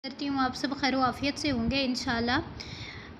करती हूँ आप सब खैर आफियत से होंगे इंशाल्लाह।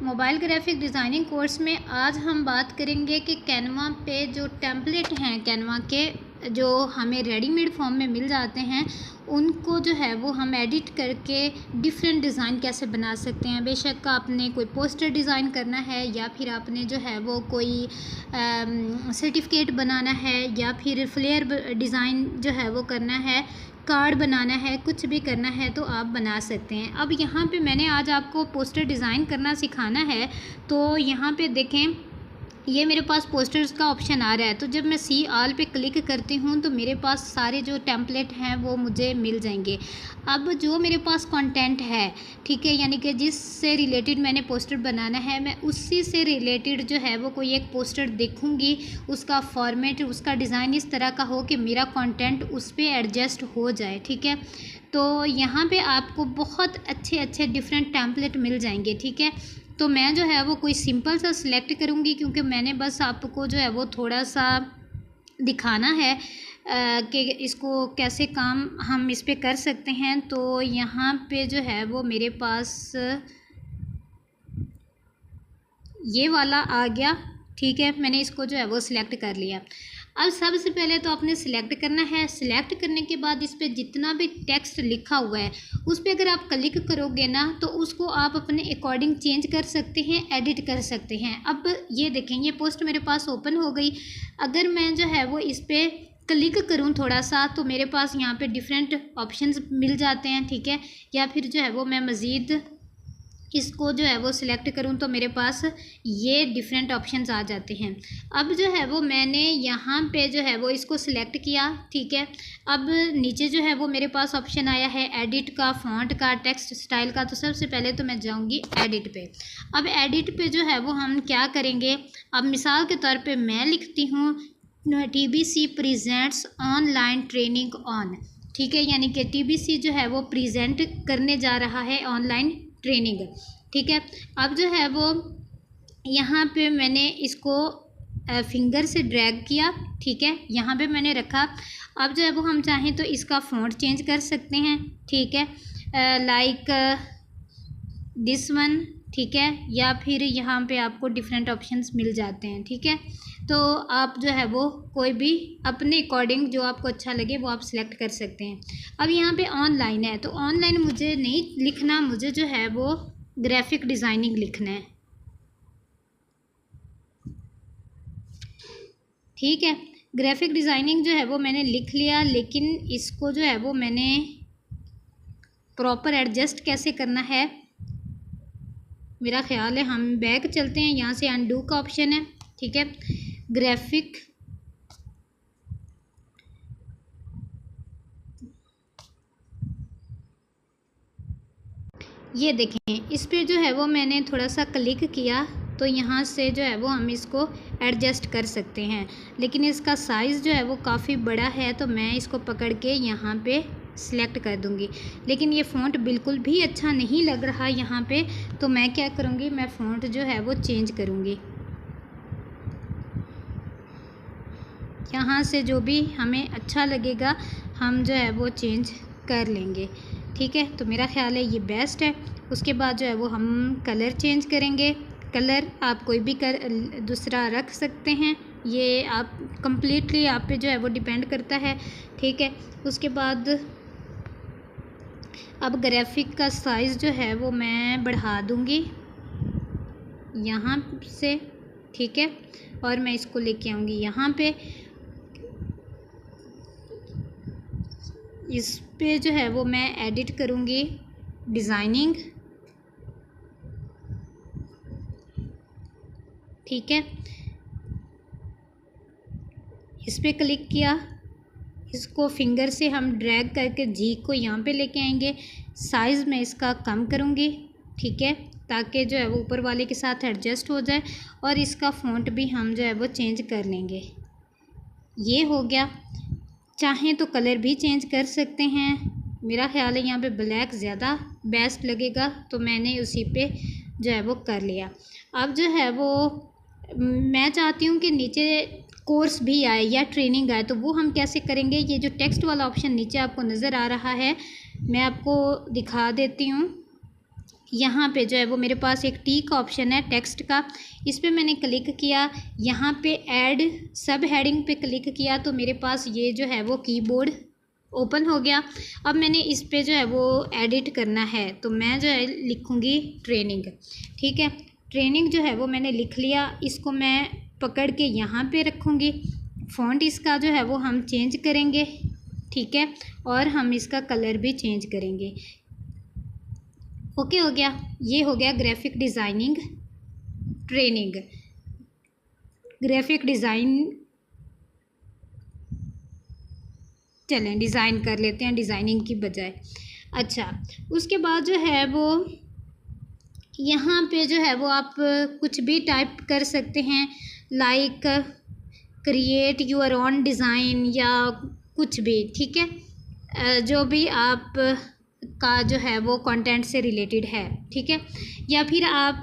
मोबाइल ग्राफिक डिज़ाइनिंग कोर्स में आज हम बात करेंगे कि कैनवा पे जो टेम्पलेट हैं कैनवा के जो हमें रेडीमेड फॉर्म में मिल जाते हैं उनको जो है वो हम एडिट करके डिफरेंट डिज़ाइन कैसे बना सकते हैं। बेशक आपने कोई पोस्टर डिज़ाइन करना है या फिर आपने जो है वो कोई सर्टिफिकेट बनाना है या फिर फ्लेयर डिज़ाइन जो है वो करना है, कार्ड बनाना है, कुछ भी करना है तो आप बना सकते हैं। अब यहाँ पे मैंने आज आपको पोस्टर डिज़ाइन करना सिखाना है। तो यहाँ पे देखें ये मेरे पास पोस्टर्स का ऑप्शन आ रहा है। तो जब मैं सी ऑल पे क्लिक करती हूँ तो मेरे पास सारे जो टेम्पलेट हैं वो मुझे मिल जाएंगे। अब जो मेरे पास कंटेंट है, ठीक है, यानी कि जिससे रिलेटेड मैंने पोस्टर बनाना है, मैं उसी से रिलेटेड जो है वो कोई एक पोस्टर देखूँगी, उसका फॉर्मेट, उसका डिज़ाइन इस तरह का हो कि मेरा कंटेंट उस पर एडजस्ट हो जाए। ठीक है, तो यहाँ पे आपको बहुत अच्छे अच्छे डिफरेंट टेम्पलेट मिल जाएंगे। ठीक है, तो मैं जो है वो कोई सिंपल सा सिलेक्ट करूँगी क्योंकि मैंने बस आपको जो है वो थोड़ा सा दिखाना है कि इसको कैसे काम हम इस पे कर सकते हैं। तो यहाँ पे जो है वो मेरे पास ये वाला आ गया। ठीक है, मैंने इसको जो है वो सिलेक्ट कर लिया। अब सबसे पहले तो आपने सिलेक्ट करना है। सिलेक्ट करने के बाद इस पर जितना भी टेक्स्ट लिखा हुआ है उस पर अगर आप क्लिक करोगे ना तो उसको आप अपने अकॉर्डिंग चेंज कर सकते हैं, एडिट कर सकते हैं। अब ये देखें, ये पोस्ट मेरे पास ओपन हो गई। अगर मैं जो है वो इस पर क्लिक करूं थोड़ा सा तो मेरे पास यहाँ पे डिफरेंट ऑप्शंस मिल जाते हैं। ठीक है, या फिर जो है वो मैं मज़ीद इसको जो है वो सिलेक्ट करूं तो मेरे पास ये डिफरेंट ऑप्शंस आ जाते हैं। अब जो है वो मैंने यहाँ पे जो है वो इसको सिलेक्ट किया। ठीक है, अब नीचे जो है वो मेरे पास ऑप्शन आया है एडिट का, फ़ॉन्ट का, टेक्स्ट स्टाइल का। तो सबसे पहले तो मैं जाऊँगी एडिट पे। अब एडिट पे जो है वो हम क्या करेंगे, अब मिसाल के तौर पर मैं लिखती हूँ TBC presents online training on. ठीक है, यानी कि TBC जो है वो प्रेजेंट करने जा रहा है ऑनलाइन ट्रेनिंग। ठीक है, अब जो है वो यहाँ पे मैंने इसको फिंगर से ड्रैग किया। ठीक है, यहाँ पे मैंने रखा। अब जो है वो हम चाहें तो इसका फ़ॉन्ट चेंज कर सकते हैं। ठीक है, लाइक दिस वन। ठीक है, या फिर यहाँ पे आपको डिफरेंट ऑप्शंस मिल जाते हैं। ठीक है, तो आप जो है वो कोई भी अपने अकॉर्डिंग जो आपको अच्छा लगे वो आप सिलेक्ट कर सकते हैं। अब यहाँ पे ऑनलाइन है तो ऑनलाइन मुझे नहीं लिखना, मुझे जो है वो ग्राफिक डिज़ाइनिंग लिखना है। ठीक है, ग्राफिक डिज़ाइनिंग जो है वो मैंने लिख लिया, लेकिन इसको जो है वो मैंने प्रॉपर एडजस्ट कैसे करना है, मेरा ख़्याल है हम बैक चलते हैं। यहाँ से अनडू का ऑप्शन है। ठीक है, ग्राफिक ये देखें, इस पे जो है वो मैंने थोड़ा सा क्लिक किया तो यहाँ से जो है वो हम इसको एडजस्ट कर सकते हैं, लेकिन इसका साइज़ जो है वो काफ़ी बड़ा है तो मैं इसको पकड़ के यहाँ पे सिलेक्ट कर दूँगी। लेकिन ये फ़ॉन्ट बिल्कुल भी अच्छा नहीं लग रहा यहाँ पे, तो मैं क्या करूँगी, मैं फ़ॉन्ट जो है वो चेंज करूँगी। यहाँ से जो भी हमें अच्छा लगेगा हम जो है वो चेंज कर लेंगे। ठीक है, तो मेरा ख़्याल है ये बेस्ट है। उसके बाद जो है वो हम कलर चेंज करेंगे। कलर आप कोई भी दूसरा रख सकते हैं, ये आप कम्प्लीटली आप पे जो है वो डिपेंड करता है। ठीक है, उसके बाद अब ग्राफिक का साइज़ जो है वो मैं बढ़ा दूँगी यहाँ से। ठीक है, और मैं इसको लेके आऊँगी यहाँ पे। इस पे जो है वो मैं एडिट करूँगी डिज़ाइनिंग। ठीक है, इस पे क्लिक किया, इसको फिंगर से हम ड्रैग करके जी को यहाँ पे लेके आएंगे। साइज़ मैं इसका कम करूँगी। ठीक है, ताकि जो है वो ऊपर वाले के साथ एडजस्ट हो जाए, और इसका फ़ॉन्ट भी हम जो है वो चेंज कर लेंगे। ये हो गया। चाहें तो कलर भी चेंज कर सकते हैं, मेरा ख्याल है यहाँ पे ब्लैक ज़्यादा बेस्ट लगेगा तो मैंने उसी पे जो है वो कर लिया। अब जो है वो मैं चाहती हूँ कि नीचे कोर्स भी आए या ट्रेनिंग आए, तो वो हम कैसे करेंगे। ये जो टेक्स्ट वाला ऑप्शन नीचे आपको नज़र आ रहा है, मैं आपको दिखा देती हूँ। यहाँ पे जो है वो मेरे पास एक टी का ऑप्शन है टेक्स्ट का, इस पर मैंने क्लिक किया। यहाँ पे ऐड सब हेडिंग पे क्लिक किया तो मेरे पास ये जो है वो कीबोर्ड ओपन हो गया। अब मैंने इस पे जो है वो एडिट करना है, तो मैं जो है लिखूँगी ट्रेनिंग। ठीक है, ट्रेनिंग जो है वो मैंने लिख लिया। इसको मैं पकड़ के यहाँ पे रखूँगी। फ़ॉन्ट इसका जो है वो हम चेंज करेंगे। ठीक है, और हम इसका कलर भी चेंज करेंगे। ओके हो गया, ये हो गया graphic designing training. Graphic design चलें डिज़ाइन कर लेते हैं डिज़ाइनिंग की बजाय। अच्छा, उसके बाद जो है वो यहाँ पे जो है वो आप कुछ भी टाइप कर सकते हैं, like create your own design या कुछ भी। ठीक है, जो भी आप का जो है वो कंटेंट से रिलेटेड है। ठीक है, या फिर आप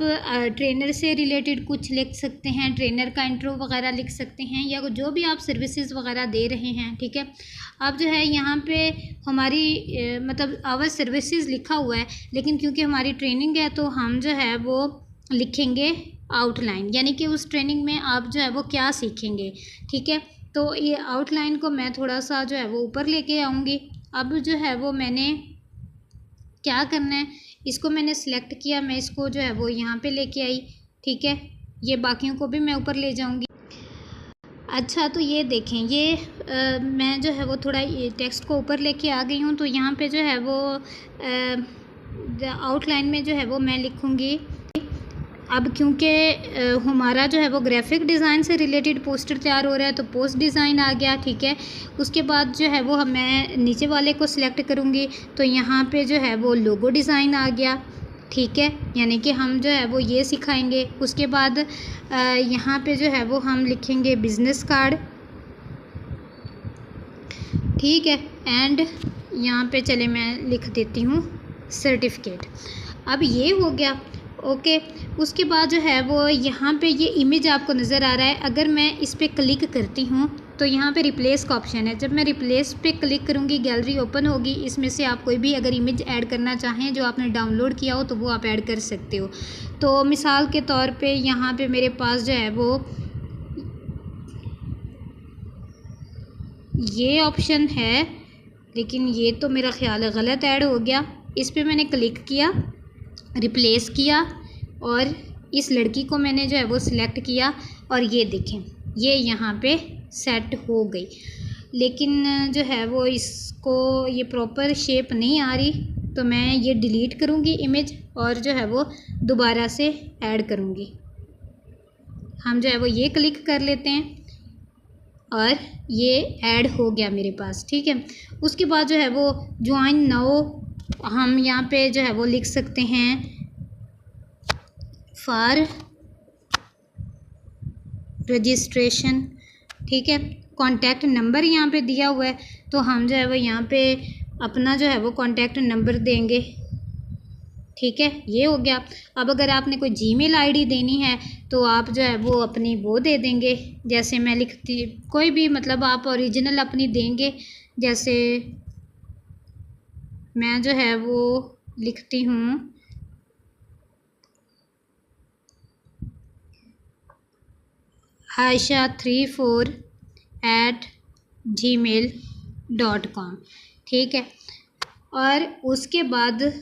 ट्रेनर से रिलेटेड कुछ लिख सकते हैं, ट्रेनर का इंट्रो वगैरह लिख सकते हैं, या जो भी आप सर्विसेज वगैरह दे रहे हैं। ठीक है, अब जो है यहाँ पे हमारी मतलब आवर सर्विसेज लिखा हुआ है, लेकिन क्योंकि हमारी ट्रेनिंग है तो हम जो है वो लिखेंगे आउटलाइन, यानी कि उस ट्रेनिंग में आप जो है वो क्या सीखेंगे। ठीक है, तो ये आउटलाइन को मैं थोड़ा सा जो है वो ऊपर लेके आऊँगी। अब जो है वो मैंने क्या करना है, इसको मैंने सेलेक्ट किया, मैं इसको जो है वो यहाँ पे लेके आई। ठीक है, ये बाकियों को भी मैं ऊपर ले जाऊँगी। अच्छा, तो ये देखें, ये मैं जो है वो थोड़ा ये टेक्स्ट को ऊपर लेके आ गई हूँ। तो यहाँ पे जो है वो आउटलाइन में जो है वो मैं लिखूँगी। अब क्योंकि हमारा जो है वो ग्राफिक डिज़ाइन से रिलेटेड पोस्टर तैयार हो रहा है तो पोस्ट डिज़ाइन आ गया। ठीक है, उसके बाद जो है वो मैं नीचे वाले को सिलेक्ट करूँगी तो यहाँ पे जो है वो लोगो डिज़ाइन आ गया। ठीक है, यानी कि हम जो है वो ये सिखाएंगे। उसके बाद यहाँ पे जो है वो हम लिखेंगे बिज़नेस कार्ड। ठीक है, एंड यहाँ पे चले मैं लिख देती हूँ सर्टिफिकेट। अब ये हो गया। ओके, उसके बाद जो है वो यहाँ पे ये इमेज आपको नज़र आ रहा है। अगर मैं इस पर क्लिक करती हूँ तो यहाँ पे रिप्लेस का ऑप्शन है। जब मैं रिप्लेस पे क्लिक करूँगी गैलरी ओपन होगी। इसमें से आप कोई भी अगर इमेज ऐड करना चाहें जो आपने डाउनलोड किया हो तो वो आप ऐड कर सकते हो। तो मिसाल के तौर पे यहाँ पे मेरे पास जो है वो ये ऑप्शन है, लेकिन ये तो मेरा ख़्याल है गलत ऐड हो गया। इस पर मैंने क्लिक किया, रिप्लेस किया और इस लड़की को मैंने जो है वो सिलेक्ट किया और ये देखें ये यहाँ पे सेट हो गई। लेकिन जो है वो इसको ये प्रॉपर शेप नहीं आ रही, तो मैं ये डिलीट करूँगी इमेज और जो है वो दोबारा से ऐड करूँगी। हम जो है वो ये क्लिक कर लेते हैं और ये ऐड हो गया मेरे पास। ठीक है, उसके बाद जो है वो ज्वाइन नाउ हम यहाँ पे जो है वो लिख सकते हैं फॉर रजिस्ट्रेशन। ठीक है, कॉन्टैक्ट नंबर यहाँ पे दिया हुआ है तो हम जो है वो यहाँ पे अपना जो है वो कॉन्टैक्ट नंबर देंगे। ठीक है, ये हो गया। अब अगर आपने कोई जीमेल आईडी देनी है तो आप जो है वो अपनी वो दे देंगे। जैसे मैं लिखती कोई भी मतलब आप ओरिजिनल अपनी देंगे। जैसे मैं जो है वो लिखती हूँ aisha34@gmail.com। ठीक है, और उसके बाद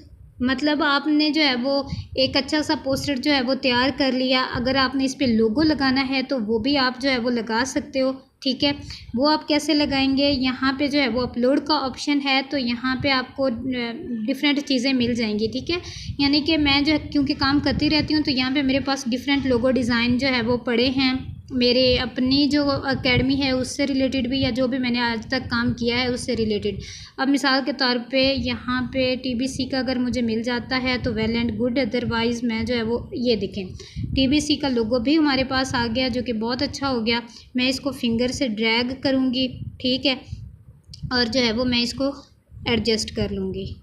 मतलब आपने जो है वो एक अच्छा सा पोस्टर जो है वो तैयार कर लिया। अगर आपने इस पे लोगो लगाना है तो वो भी आप जो है वो लगा सकते हो। ठीक है, वो आप कैसे लगाएंगे, यहाँ पे जो है वो अपलोड का ऑप्शन है तो यहाँ पे आपको डिफरेंट चीज़ें मिल जाएंगी। ठीक है, यानी कि मैं जो क्योंकि काम करती रहती हूँ तो यहाँ पे मेरे पास डिफरेंट लोगो डिज़ाइन जो है वो पड़े हैं। मेरे अपनी जो एकेडमी है उससे रिलेटेड भी, या जो भी मैंने आज तक काम किया है उससे रिलेटेड। अब मिसाल के तौर पे यहाँ पे TBC का अगर मुझे मिल जाता है तो वेल एंड गुड, अदरवाइज़ मैं जो है वो ये देखें TBC का लोगो भी हमारे पास आ गया जो कि बहुत अच्छा हो गया। मैं इसको फिंगर से ड्रैग करूँगी। ठीक है, और जो है वो मैं इसको एडजस्ट कर लूँगी।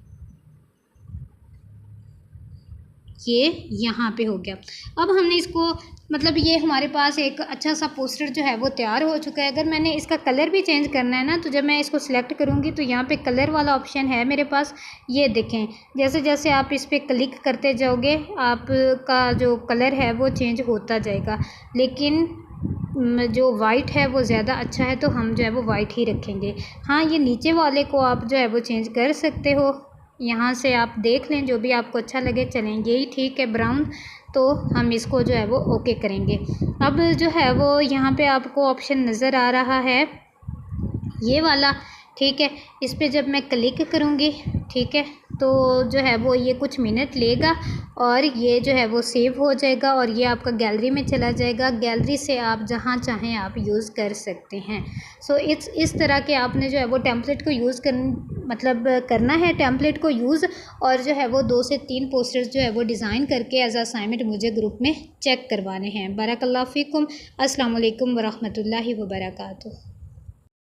ये यहाँ पे हो गया। अब हमने इसको मतलब ये हमारे पास एक अच्छा सा पोस्टर जो है वो तैयार हो चुका है। अगर मैंने इसका कलर भी चेंज करना है ना, तो जब मैं इसको सिलेक्ट करूँगी तो यहाँ पे कलर वाला ऑप्शन है मेरे पास। ये देखें, जैसे जैसे आप इस पर क्लिक करते जाओगे आपका जो कलर है वो चेंज होता जाएगा, लेकिन जो वाइट है वो ज़्यादा अच्छा है, तो हम जो है वो वाइट ही रखेंगे। हाँ, ये नीचे वाले को आप जो है वो चेंज कर सकते हो, यहाँ से आप देख लें जो भी आपको अच्छा लगे। चलें, यही ठीक है ब्राउन, तो हम इसको जो है वो ओके करेंगे। अब जो है वो यहाँ पे आपको ऑप्शन नज़र आ रहा है ये वाला, ठीक है। इस पर जब मैं क्लिक करूँगी, ठीक है, तो जो है वो ये कुछ मिनट लेगा और ये जो है वो सेव हो जाएगा और ये आपका गैलरी में चला जाएगा। गैलरी से आप जहाँ चाहें आप यूज़ कर सकते हैं। सो इस तरह के आपने जो है वो टेम्पलेट को यूज़ करना है टेम्पलेट को यूज़, और जो है वो 2 से 3 पोस्टर्स जो है वो डिज़ाइन करके एज असाइनमेंट मुझे ग्रुप में चेक करवाने हैं। बारकल्लाहु फ़ीकुम। अस्सलाम वालेकुम वरहमतुल्लाहि वबरकातुहू।